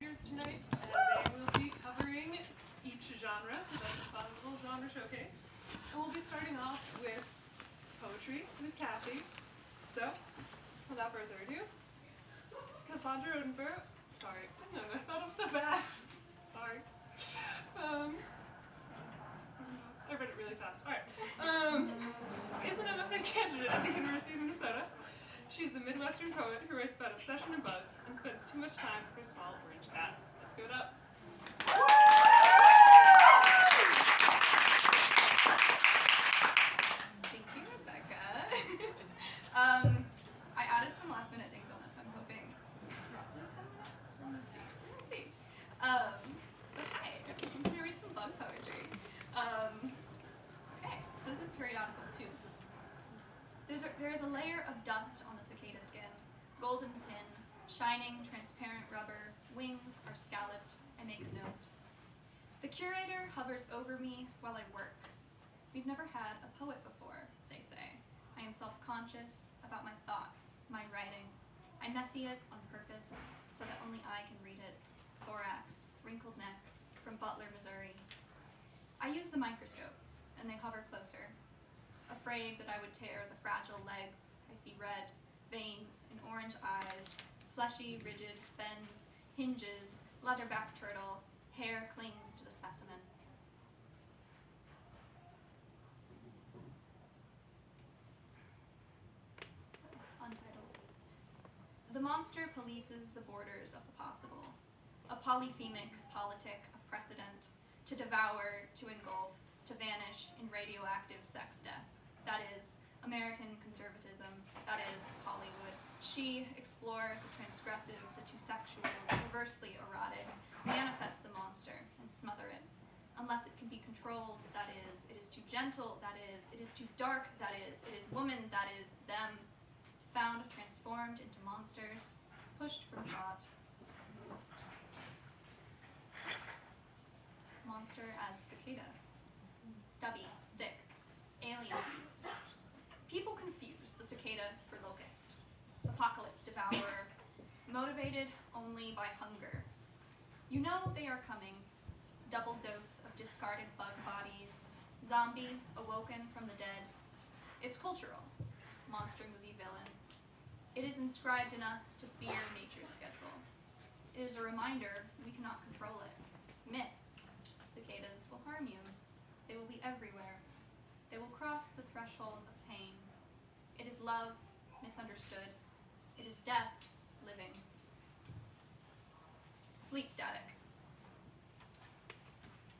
readers tonight, and they will be covering each genre, so that's a fun little genre showcase. And we'll be starting off with poetry with Cassie. So, without further ado, Cassandra Odenberg. Sorry, I'm gonna mess that up so bad. Sorry. I read it really fast. Alright. Is an MFA candidate at the University of Minnesota. She's a Midwestern poet who writes about obsession and bugs and spends too much time with her small orange cat. Let's give it up. Thank you, Rebecca. I added some last minute things on this, so I'm hoping it's roughly 10 minutes. We'll see. So hi, I'm going to read some bug poetry. Okay, so this is periodical 2. There is a layer of dust on the cicada skin, golden pin, shining, transparent rubber, wings are scalloped. I make a note. The curator hovers over me while I work. We've never had a poet before, they say. I am self-conscious about my thoughts, my writing. I messy it on purpose so that only I can read it. Thorax, wrinkled neck, from Butler, Missouri. I use the microscope, and they hover closer. Afraid that I would tear the fragile legs, I see red, veins, and orange eyes, fleshy, rigid, bends, hinges, leatherback turtle, hair clings to the specimen. Untitled. The monster polices the borders of the possible, a polyphemic politic of precedent, to devour, to engulf, to vanish in radioactive sex death. That is American conservatism, that is Hollywood. She explores the transgressive, the too sexual, the perversely erotic, manifests a monster and smother it. Unless it can be controlled, that is, it is too gentle, that is, it is too dark, that is, it is woman, that is, them. Found transformed into monsters, pushed from thought. Monster as cicada. Stubby, thick, alien beast. People confuse the cicada for locust. Apocalypse devourer, motivated only by hunger. You know they are coming. Double dose of discarded bug bodies. Zombie awoken from the dead. It's cultural. Monster movie villain. It is inscribed in us to fear nature's schedule. It is a reminder we cannot control it. Myths. Cicadas will harm you. They will be everywhere. They will cross the threshold of pain. It is love, misunderstood. It is death, living. Sleep static.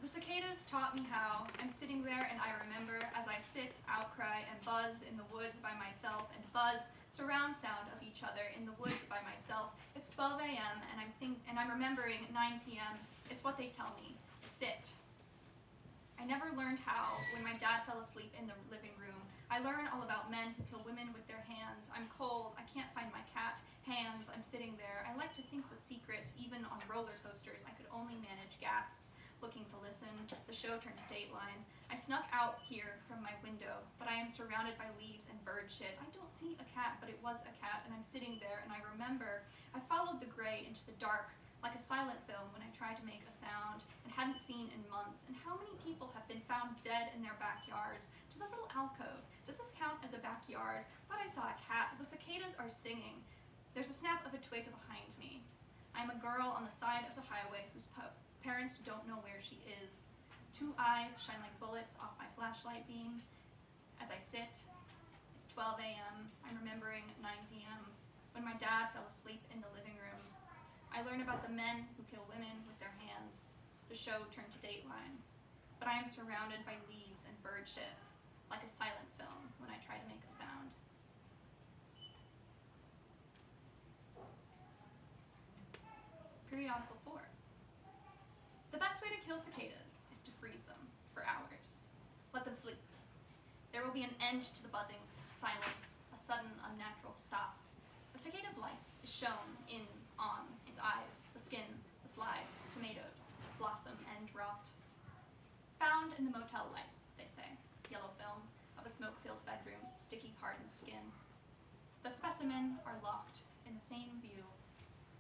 The cicadas taught me how. I'm sitting there and I remember as I sit, outcry, and buzz in the woods by myself, and buzz, surround sound of each other in the woods by myself. It's 12 a.m. and I'm remembering 9 p.m. It's what they tell me. Sit. I never learned how when my dad fell asleep in the living room. I learned all about men who kill women with their hands. I'm cold. I can't find my cat. Hands. I'm sitting there. I like to think with secrets. Even on roller coasters, I could only manage gasps. Looking to listen. The show turned to Dateline. I snuck out here from my window, but I am surrounded by leaves and bird shit. I don't see a cat, but it was a cat, and I'm sitting there, and I remember I followed the gray into the dark, like a silent film when I tried to make a sound and hadn't seen in months. And how many people have been found dead in their backyards? To the little alcove. Does this count as a backyard? Thought I saw a cat. The cicadas are singing. There's a snap of a twig behind me. I'm a girl on the side of the highway whose parents don't know where she is. 2 eyes shine like bullets off my flashlight beam. As I sit, it's 12 a.m. I'm remembering 9 p.m. when my dad fell asleep in the living room. I learn about the men who kill women with their hands. The show turned to Dateline. But I am surrounded by leaves and bird shit, like a silent film when I try to make a sound. Periodical 4. The best way to kill cicadas is to freeze them for hours. Let them sleep. There will be an end to the buzzing, silence, a sudden, unnatural stop. The cicada's life is shown on its eyes, the skin, the slide, tomatoed, blossom and rot. Found in the motel lights, they say, yellow film of a smoke-filled bedroom's sticky, hardened skin. The specimen are locked in the same view,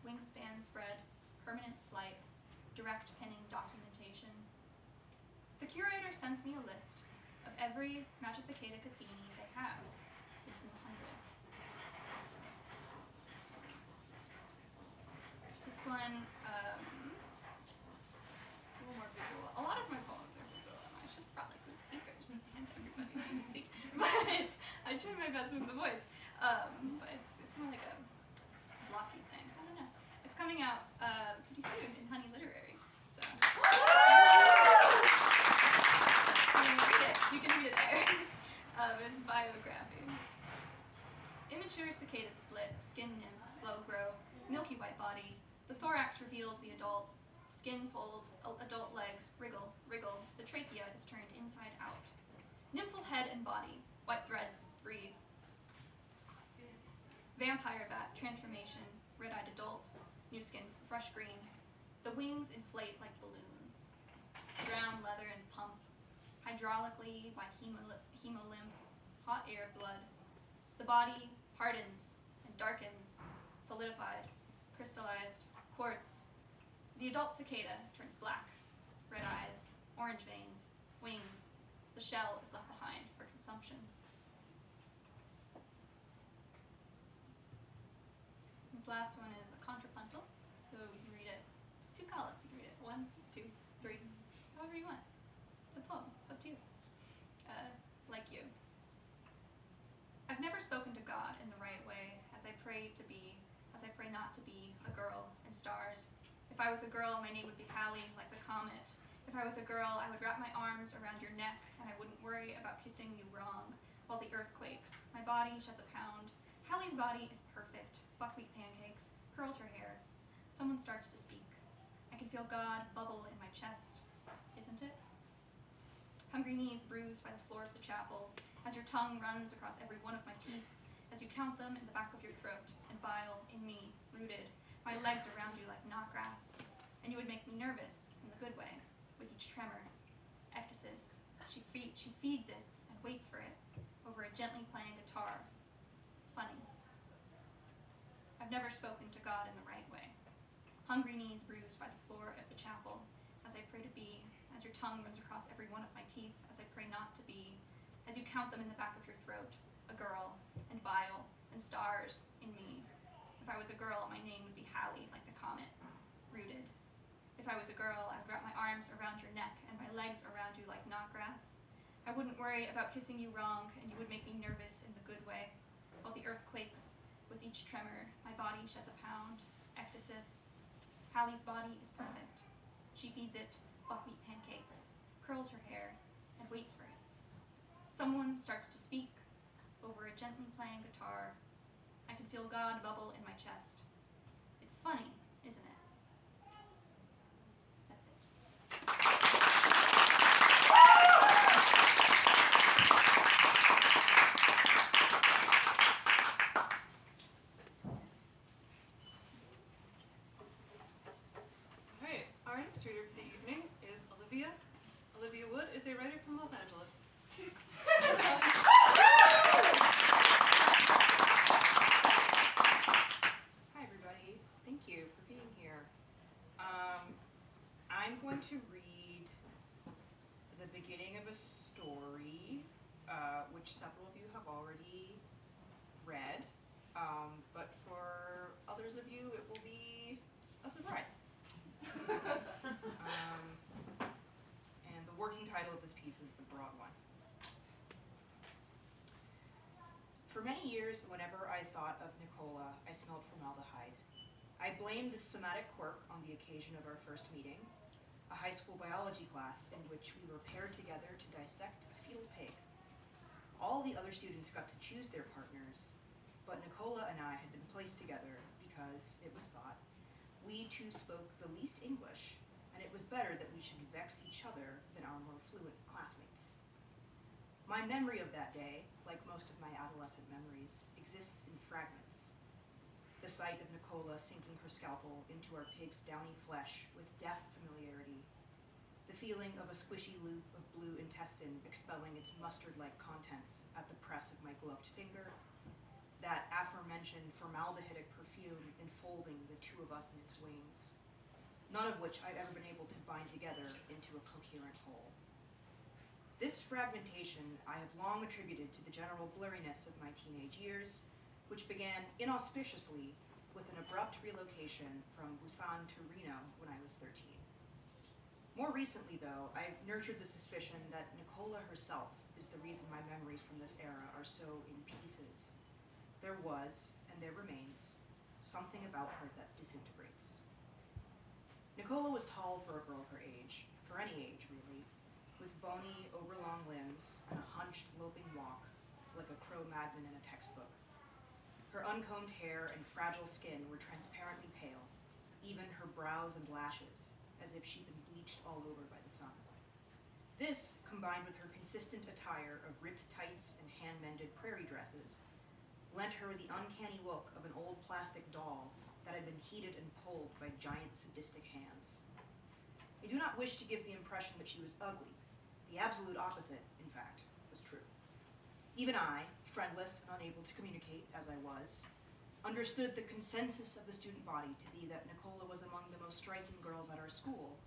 wingspan spread, permanent flight, direct pinning documentation. The curator sends me a list of every Magicicada Cassini they have. There's in the hundreds. This one, it's a little more visual. A lot of my poems are visual, and I should probably put speakers to hand to everybody so you can see. But I try my best with the voice. But it's more like a blocky thing. I don't know. It's coming out pretty soon in Honey Literary. So you can read it there. It's biography. Immature cicada split, skin nymph, slow grow, milky white body. The thorax reveals the adult, skin pulled, adult legs, wriggle, wriggle. The trachea is turned inside out. Nymphal head and body, white threads, breathe. Vampire bat, transformation, red-eyed adult, new skin, fresh green. The wings inflate like balloons. Brown leather and pump, hydraulically by hemolymph, hot air, blood. The body hardens and darkens, solidified, crystallized, quartz. The adult cicada turns black, red eyes, orange veins, wings. The shell is left behind for consumption. This last one is a contrapuntal, so we can read it. It's 2 columns. You can read it 1, 2, 3, however you want. It's a poem. It's up to you. Like you. I've never spoken to God in the right way, as I pray not to be a girl in stars. If I was a girl, my name would be Hallie, like the comet. If I was a girl, I would wrap my arms around your neck, and I wouldn't worry about kissing you wrong, while the earth quakes. My body sheds a pound. Hallie's body is perfect. Buckwheat pancakes, curls her hair. Someone starts to speak. I can feel God bubble in my chest. Isn't it? Hungry knees bruised by the floor of the chapel, as your tongue runs across every one of my teeth, as you count them in the back of your throat, and bile in me, rooted, my legs around you like knotgrass. And you would make me nervous, in the good way, with each tremor. Ectasis. She feeds it and waits for it, over a gently playing guitar. It's funny. I've never spoken to God in the right way. Hungry knees bruised by the floor of the chapel, as I pray to be, as your tongue runs across every one of my teeth, as I pray not to be, as you count them in the back of your throat, a girl, and bile, and stars in me. If I was a girl, my name would be Hallie, like the comet, rooted. If I was a girl, I would wrap my arms around your neck and my legs around you like knotgrass. I wouldn't worry about kissing you wrong, and you would make me nervous in the good way, while the earth quakes. With each tremor, my body sheds a pound. Ectasis. Hallie's body is perfect. She feeds it buckwheat pancakes, curls her hair, and waits for it. Someone starts to speak over a gently playing guitar. I can feel God bubble in my chest. It's funny, isn't it? That's it. Alright, our next reader for the evening is Olivia. Olivia Wood is a writer from Los Angeles. Hi everybody, thank you for being here. I'm going to read the beginning of a story, which several of you have already read, but for others of you it will be a surprise. And the working title of this piece is the broad one. For many years, whenever I thought of Nicola, I smelled formaldehyde. I blamed this somatic quirk on the occasion of our first meeting, a high school biology class in which we were paired together to dissect a fetal pig. All the other students got to choose their partners, but Nicola and I had been placed together because, it was thought, we two spoke the least English, and it was better that we should vex each other than our more fluent classmates. My memory of that day, like most of my adolescent memories, exists in fragments. The sight of Nicola sinking her scalpel into our pig's downy flesh with deft familiarity. The feeling of a squishy loop of blue intestine expelling its mustard-like contents at the press of my gloved finger. That aforementioned formaldehydic perfume enfolding the two of us in its wings. none of which I've ever been able to bind together into a coherent whole. This fragmentation I have long attributed to the general blurriness of my teenage years, which began inauspiciously with an abrupt relocation from Busan to Reno when I was 13. More recently, though, I've nurtured the suspicion that Nicola herself is the reason my memories from this era are so in pieces. There was, and there remains, something about her that disintegrates. Nicola was tall for a girl her age, for any age really, with bony, overlong limbs and a hunched, loping walk like a Cro-Magnon in a textbook. Her uncombed hair and fragile skin were transparently pale, even her brows and lashes, as if she'd been bleached all over by the sun. This, combined with her consistent attire of ripped tights and hand-mended prairie dresses, lent her the uncanny look of an old plastic doll that had been heated and pulled by giant sadistic hands. I do not wish to give the impression that she was ugly. The absolute opposite, in fact, was true. Even I, friendless and unable to communicate as I was, understood the consensus of the student body to be that Nicola was among the most striking girls at our school,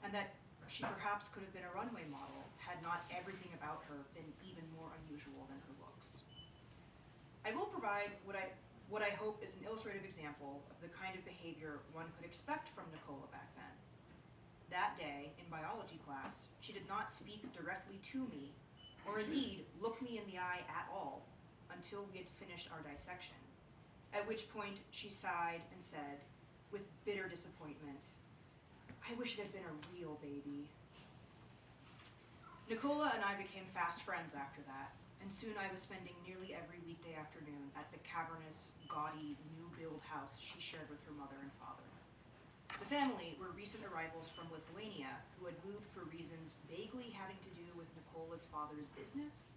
and that she perhaps could have been a runway model had not everything about her been even more unusual than her looks. I will provide what I hope is an illustrative example of the kind of behavior one could expect from Nicola back then. That day, in biology class, she did not speak directly to me, or indeed look me in the eye at all, until we had finished our dissection, at which point she sighed and said, with bitter disappointment, "I wish it had been a real baby." Nicola and I became fast friends after that, and soon I was spending nearly every weekday afternoon at the cavernous, gaudy, new-build house she shared with her mother and father. The family were recent arrivals from Lithuania who had moved for reasons vaguely having to do with Nicola's father's business.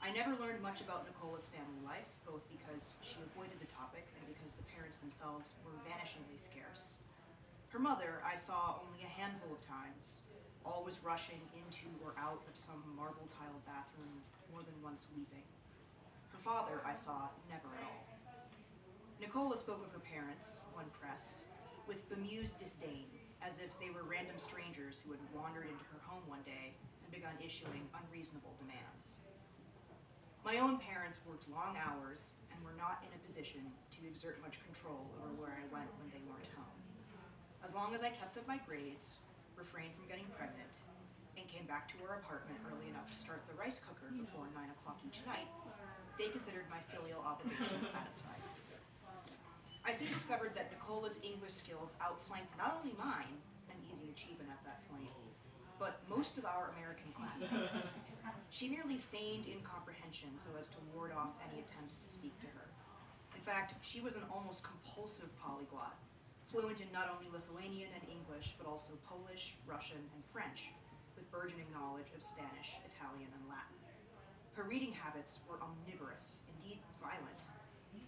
I never learned much about Nicola's family life, both because she avoided the topic and because the parents themselves were vanishingly scarce. Her mother I saw only a handful of times, always rushing into or out of some marble-tiled bathroom, more than once weeping. Her father I saw never at all. Nicola spoke of her parents, when pressed, with bemused disdain, as if they were random strangers who had wandered into her home one day and begun issuing unreasonable demands. My own parents worked long hours and were not in a position to exert much control over where I went when they weren't home. As long as I kept up my grades, refrained from getting pregnant, and came back to our apartment early enough to start the rice cooker before 9 o'clock each night, they considered my filial obligation satisfied. I soon discovered that Nicola's English skills outflanked not only mine, an easy achievement at that point, but most of our American classmates. She merely feigned incomprehension so as to ward off any attempts to speak to her. In fact, she was an almost compulsive polyglot, fluent in not only Lithuanian and English, but also Polish, Russian, and French, with burgeoning knowledge of Spanish, Italian, and Latin. Her reading habits were omnivorous, indeed violent.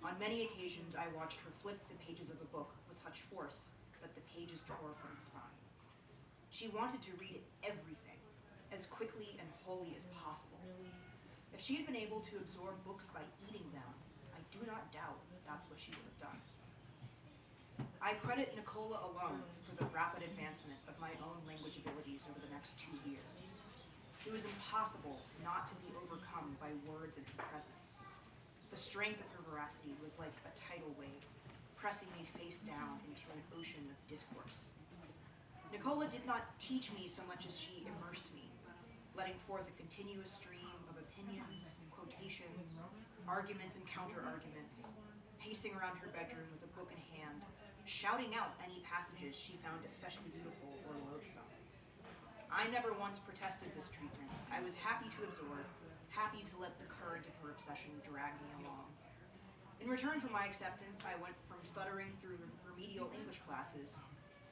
On many occasions, I watched her flip the pages of a book with such force that the pages tore from her spine. She wanted to read everything, as quickly and wholly as possible. If she had been able to absorb books by eating them, I do not doubt that's what she would have done. I credit Nicola alone for the rapid advancement of my own language abilities over the next 2 years. It was impossible not to be overcome by words in her presence. The strength of her veracity was like a tidal wave, pressing me face down into an ocean of discourse. Nicola did not teach me so much as she immersed me, letting forth a continuous stream of opinions, quotations, arguments and counter-arguments, pacing around her bedroom with a book in hand, shouting out any passages she found especially beautiful or loathsome. I never once protested this treatment. I was happy to absorb, happy to let the current of her obsession drag me along. In return for my acceptance, I went from stuttering through remedial English classes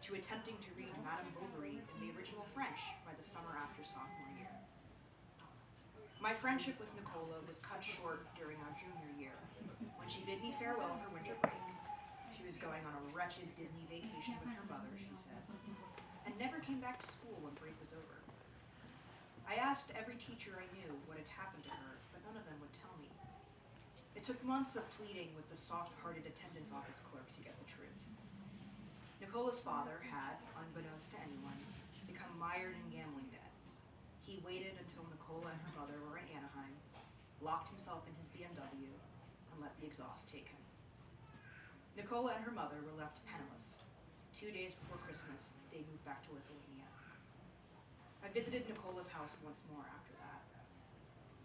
to attempting to read Madame Bovary in the original French by the summer after sophomore year. My friendship with Nicola was cut short during our junior year, when she bid me farewell for winter break. She was going on a wretched Disney vacation with her mother, she said, and never came back to school when break was over. I asked every teacher I knew what had happened to her, but none of them would tell me. It took months of pleading with the soft-hearted attendance office clerk to get the truth. Nicola's father had, unbeknownst to anyone, become mired in gambling debt. He waited until Nicola and her mother were in Anaheim, locked himself in his BMW, and let the exhaust take him. Nicola and her mother were left penniless. 2 days before Christmas, they moved back to Lithuania. I visited Nicola's house once more after that.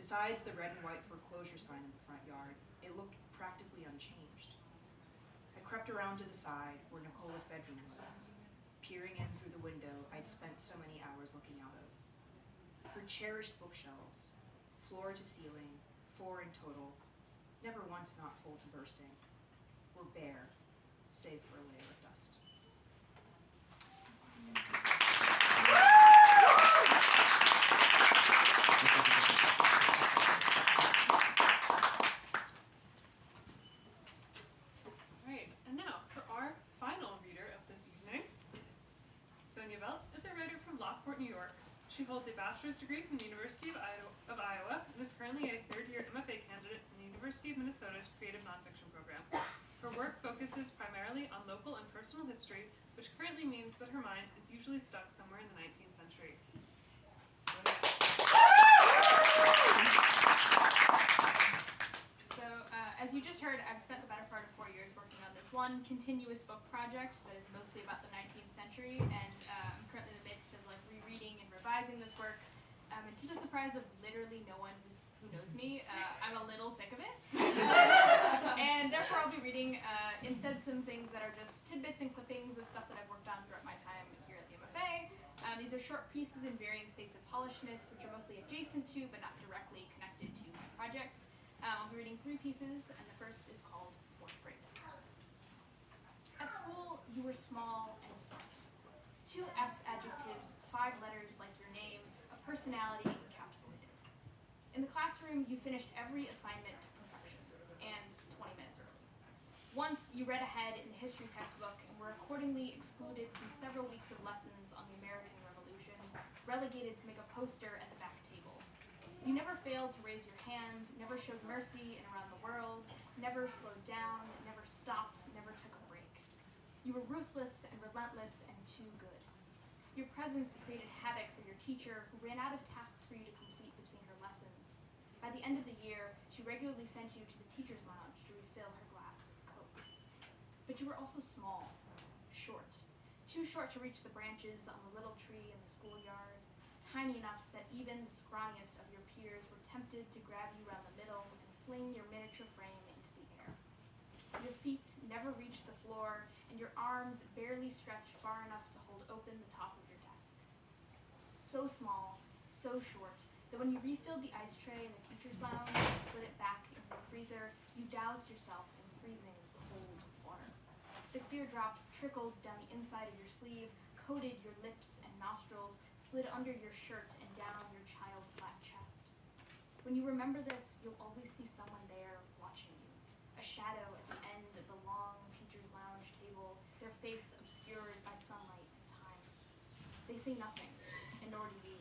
Besides the red and white foreclosure sign in the front yard, it looked practically unchanged. I crept around to the side where Nicola's bedroom was, peering in through the window I'd spent so many hours looking out of. Her cherished bookshelves, floor to ceiling, 4 in total, never once not full to bursting, were bare, save for a layer of dust. Alright, and now for our final reader of this evening. Sonia Veltz is a writer from Lockport, New York. She holds a bachelor's degree from the University of Iowa and is currently a third-year MFA candidate in the University of Minnesota's Creative Nonfiction program. Her work focuses primarily on local and personal history, which currently means that her mind is usually stuck somewhere in the 19th century. So, as you just heard, I've spent the better part of 4 years working on this one continuous book project that is mostly about the 19th century, and I'm currently in the midst of rereading and revising this work. And to the surprise of literally no one who knows me, I'm a little sick of it. And therefore I'll be reading instead some things that are just tidbits and clippings of stuff that I've worked on throughout my time here at the MFA. These are short pieces in varying states of polishness, which are mostly adjacent to but not directly connected to my project. I'll be reading 3 pieces, and the first is called 4th Grade. At school, you were small and smart. 2 S adjectives, 5 letters like your name, a personality encapsulated. In the classroom, you finished every assignment to perfection, and 20 minutes early. Once, you read ahead in the history textbook and were accordingly excluded from several weeks of lessons on the American Revolution, relegated to make a poster at the back table. You never failed to raise your hand, never showed mercy in Around the World, never slowed down, never stopped, never took a break. You were ruthless and relentless and too good. Your presence created havoc for your teacher, who ran out of tasks for you to complete between her lessons. By the end of the year, she regularly sent you to the teacher's lounge to refill her glass of Coke. But you were also small, short, too short to reach the branches on the little tree in the schoolyard, tiny enough that even the scrawniest of your peers were tempted to grab you around the middle and fling your miniature frame into the air. Your feet never reached the floor, and your arms barely stretched far enough to hold open the top of your desk. So small, so short, that when you refilled the ice tray in the teacher's lounge and slid it back into the freezer, you doused yourself in freezing cold water. 6 teardrops trickled down the inside of your sleeve, coated your lips and nostrils, slid under your shirt and down your child-flat chest. When you remember this, you'll always see someone there watching you, a shadow at the end of the long teacher's lounge table, their face obscured by sunlight and time. They say nothing, and nor do you.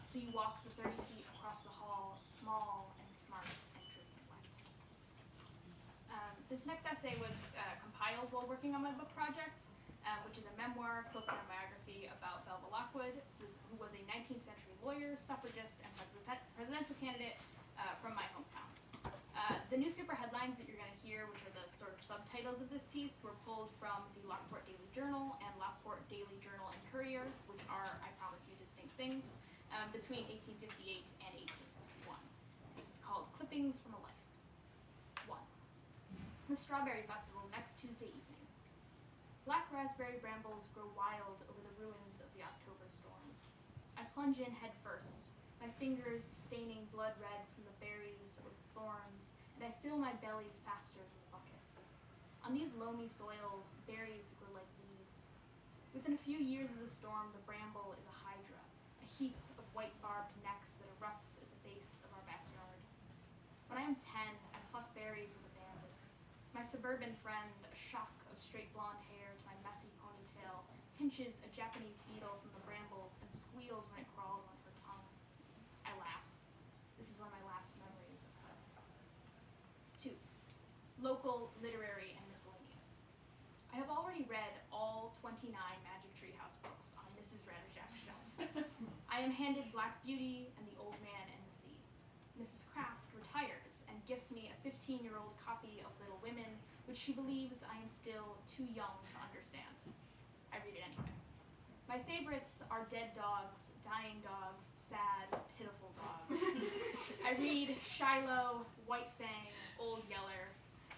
So you walk the 30 feet across the hall, small and smart and dripping wet. This next essay was compiled while working on my book project, which is a memoir, cloaked-down biography about Belva Lockwood, who was a 19th century lawyer, suffragist, and presidential candidate from my hometown. The newspaper headlines that you're going to hear, which are the sort of subtitles of this piece, were pulled from the Lockport Daily Journal and Lockport Daily Journal and Courier, which are, I promise you, distinct things, between 1858 and 1861. This is called Clippings from a Life. 1. The Strawberry Festival next Tuesday evening. Black raspberry brambles grow wild over the ruins of the October storm. I plunge in head first, my fingers staining blood red from the berries or the thorns, and I fill my belly faster than the bucket. On these loamy soils, berries grow like weeds. Within a few years of the storm, the bramble is a hydra, a heap of white barbed necks that erupts at the base of our backyard. When I am 10, I pluck berries with abandon. My suburban friend, a shock of straight blonde hair to my messy ponytail, pinches a Japanese beetle from the brambles and squeals when it crawls on her tongue. I laugh. This is one of my last memories of her. 2. Local, literary, and miscellaneous. I have already read all 29 Magic Tree House books on Mrs. Ratterjack's shelf. I am handed Black Beauty and The Old Man and the Sea. Mrs. Kraft retires and gifts me a 15-year-old copy of Little Women, which she believes I am still too young to understand. I read it anyway. My favorites are dead dogs, dying dogs, sad, pitiful dogs. I read Shiloh, White Fang, Old Yeller.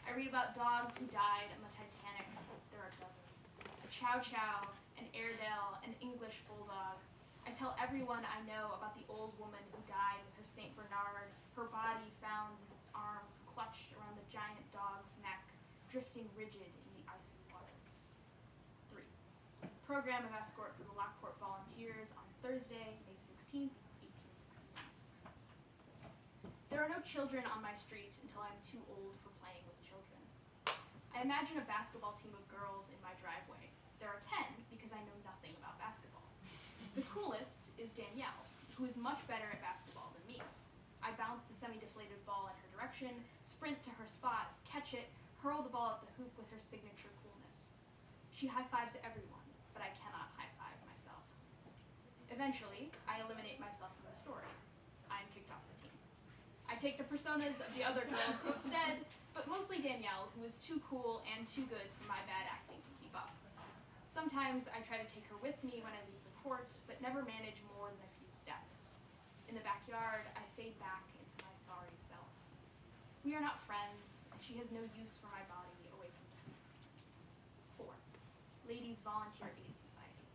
I read about dogs who died on the Titanic. There are dozens. A Chow Chow, an Airedale, an English Bulldog. I tell everyone I know about the old woman who died with her St. Bernard, her body found with its arms clutched around the giant dog's neck, drifting rigid in the icy waters. 3. Program of escort for the Lockport Volunteers on Thursday, May 16th, 1869. There are no children on my street until I'm too old for playing with children. I imagine a basketball team of girls in my driveway. There are 10 because I know nothing about basketball. The coolest is Danielle, who is much better at basketball than me. I bounce the semi-deflated ball in her direction, sprint to her spot, catch it, hurl the ball at the hoop with her signature coolness. She high-fives everyone, but I cannot high-five myself. Eventually, I eliminate myself from the story. I am kicked off the team. I take the personas of the other girls instead, but mostly Danielle, who is too cool and too good for my bad acting to keep up. Sometimes I try to take her with me when I leave the court, but never manage more than a few steps. In the backyard, I fade back into my sorry self. We are not friends, and she has no use for my body away from me. 4. Ladies Volunteer Aid Society.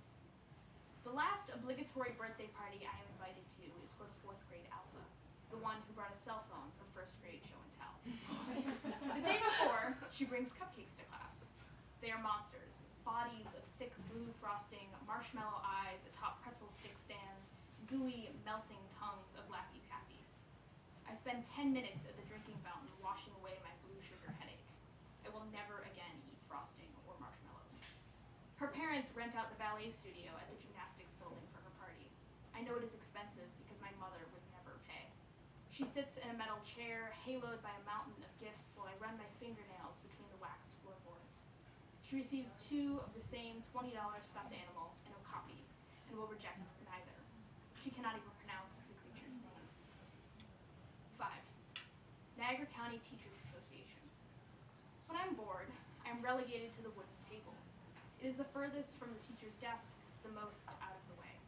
The last obligatory birthday party I am invited to is for the 4th grade Alpha, the one who brought a cell phone for 1st grade show and tell. The day before, she brings cupcakes to class. They are monsters, bodies of thick blue frosting, marshmallow eyes atop pretzel stick stands, gooey, melting tongues of Laffy Taffy. I spend 10 minutes at the drinking fountain washing away my blue sugar headache. I will never again eat frosting or marshmallows. Her parents rent out the ballet studio at the gymnastics building for her party. I know it is expensive because my mother would never pay. She sits in a metal chair, haloed by a mountain of gifts while I run my fingernails between the wax floorboards. She receives 2 of the same $20 stuffed animal and a copy, and will reject neither. She cannot even pronounce the creature's name. 5. Niagara County Teachers Association. When I'm bored, I am relegated to the wooden table. It is the furthest from the teacher's desk, the most out of the way.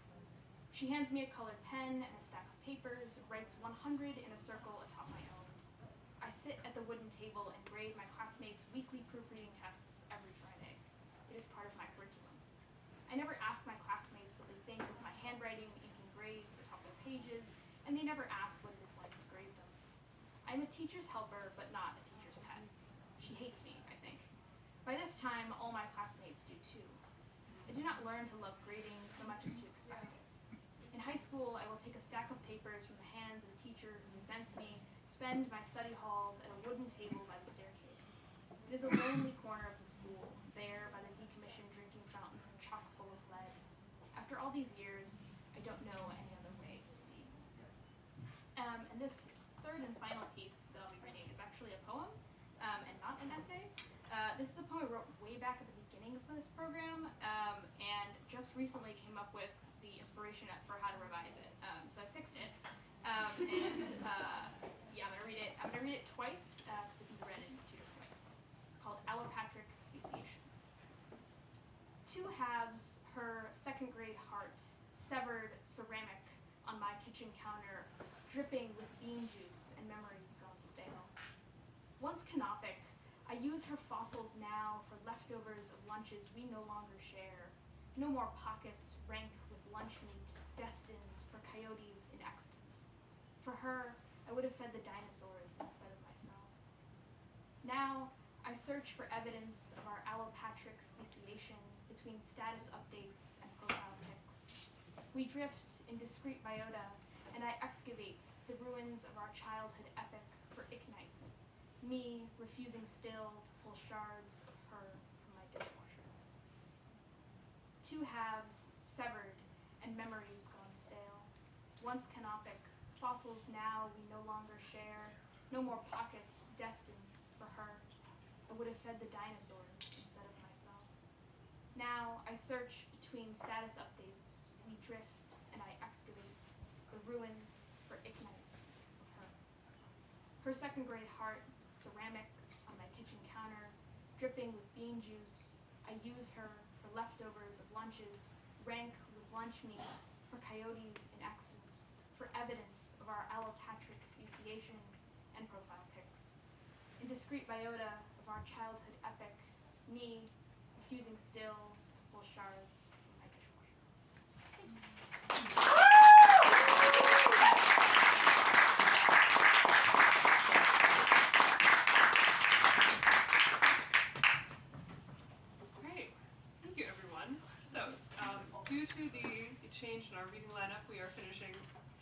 She hands me a colored pen and a stack of papers, writes 100 in a circle atop my own. I sit at the wooden table and grade my classmates' weekly proofreading tests every Friday. It is part of my curriculum. I never ask my classmates what they think of my handwriting, inking grades atop their pages, and they never ask what it is like to grade them. I'm a teacher's helper, but not a teacher's pet. She hates me, I think. By this time, all my classmates do too. I do not learn to love grading so much as to expect it. In high school, I will take a stack of papers from the hands of a teacher who resents me, spend my study halls at a wooden table by the staircase. It is a lonely corner of the school, there by the decommissioned drinking fountain chock full of lead. After all these years, I don't know any other way to be. And this 3rd and final piece that I'll be reading is actually a poem, and not an essay. This is a poem I wrote way back at the beginning of this program, and just recently came up with the inspiration for how to revise it. So I fixed it, yeah, I'm gonna read it twice because it can be read in 2 different ways. It's called Allopatric Speciation. 2 halves, her 2nd grade heart, severed ceramic on my kitchen counter, dripping with bean juice and memories gone stale. Once canopic, I use her fossils now for leftovers of lunches we no longer share. No more pockets rank with lunch meat, destined for coyotes in extant. For her, I would have fed the dinosaurs instead of myself. Now, I search for evidence of our allopatric speciation between status updates and profile pics. We drift in discrete biota, and I excavate the ruins of our childhood epic for ignites, me refusing still to pull shards of her from my dishwasher. 2 halves, severed, and memories gone stale. Once canopic, fossils now we no longer share, no more pockets destined for her. I would have fed the dinosaurs instead of myself. Now I search between status updates. We drift and I excavate the ruins for ignites of her. Her second grade heart, ceramic on my kitchen counter, dripping with bean juice. I use her for leftovers of lunches, rank with lunch meats, for coyotes in extant, for evidence of our allopatric speciation and profile pics. In discrete biota of our childhood epic, me refusing still to pull shards from my dishwasher. Great. Thank you, everyone. So, due to the change in our reading lineup, we are finishing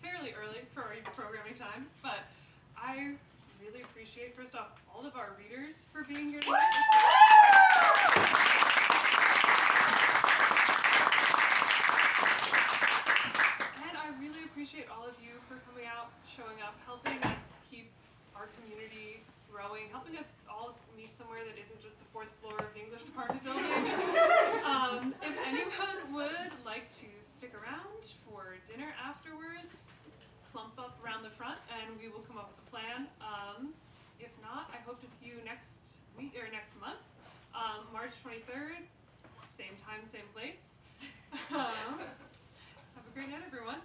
fairly early for our programming time, but I really appreciate, first off, all of our readers for being here tonight. And I really appreciate all of you for coming out, showing up, helping us keep our community growing, helping us all meet somewhere that isn't just the 4th floor of the English department building. If anyone would like to stick around for dinner afterwards, clump up around the front and we will come up with a plan. If not, I hope to see you next week or next month, March 23rd, same time, same place. Have a great night, everyone.